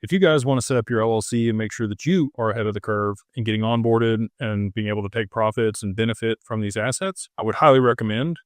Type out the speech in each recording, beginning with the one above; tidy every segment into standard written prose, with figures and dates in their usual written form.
if you guys want to set up your LLC and make sure that you are ahead of the curve in getting onboarded and being able to take profits and benefit from these assets, I would highly recommend,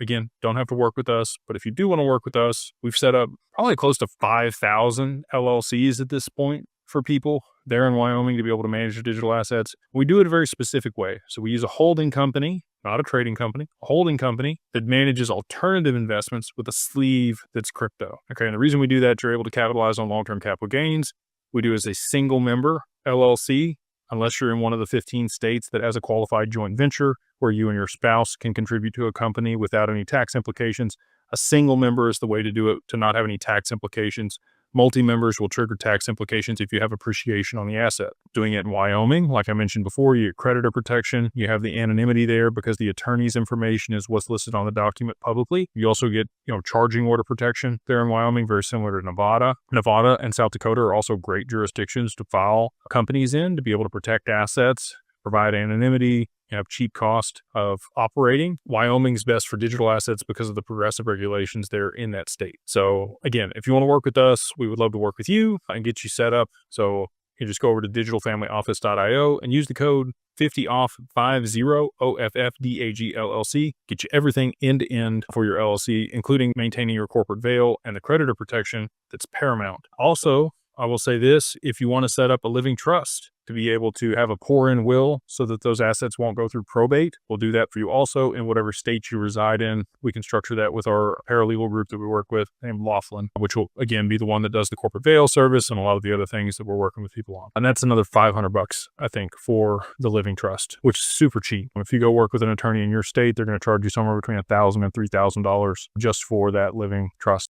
again, don't have to work with us, but if you do want to work with us, we've set up probably close to 5,000 LLCs at this point for people there in Wyoming to be able to manage their digital assets. We do it a very specific way. So we use a holding company, not a trading company, a holding company that manages alternative investments with a sleeve that's crypto. Okay. And the reason we do that, you're able to capitalize on long-term capital gains. We do as a single member LLC, unless you're in one of the 15 states that has a qualified joint venture where you and your spouse can contribute to a company without any tax implications. A single member is the way to do it to not have any tax implications. Multi-members will trigger tax implications if you have appreciation on the asset. Doing it in Wyoming, like I mentioned before, you get creditor protection. You have the anonymity there because the attorney's information is what's listed on the document publicly. You also get, charging order protection there in Wyoming, very similar to Nevada. Nevada and South Dakota are also great jurisdictions to file companies in to be able to protect assets, provide anonymity, have cheap cost of operating. Wyoming's best for digital assets because of the progressive regulations there in that state. So again, if you want to work with us, we would love to work with you and get you set up. So you just go over to digitalfamilyoffice.io and use the code 50OFF, 50 OFFDAG LLC. Get you everything end to end for your LLC, including maintaining your corporate veil and the creditor protection that's paramount. Also, I will say this, if you want to set up a living trust to be able to have a pour-in will so that those assets won't go through probate, we'll do that for you also in whatever state you reside in. We can structure that with our paralegal group that we work with named Laughlin, which will again be the one that does the corporate veil service and a lot of the other things that we're working with people on. And that's another $500, I think, for the living trust, which is super cheap. If you go work with an attorney in your state, they're going to charge you somewhere between $1,000 and $3,000 just for that living trust.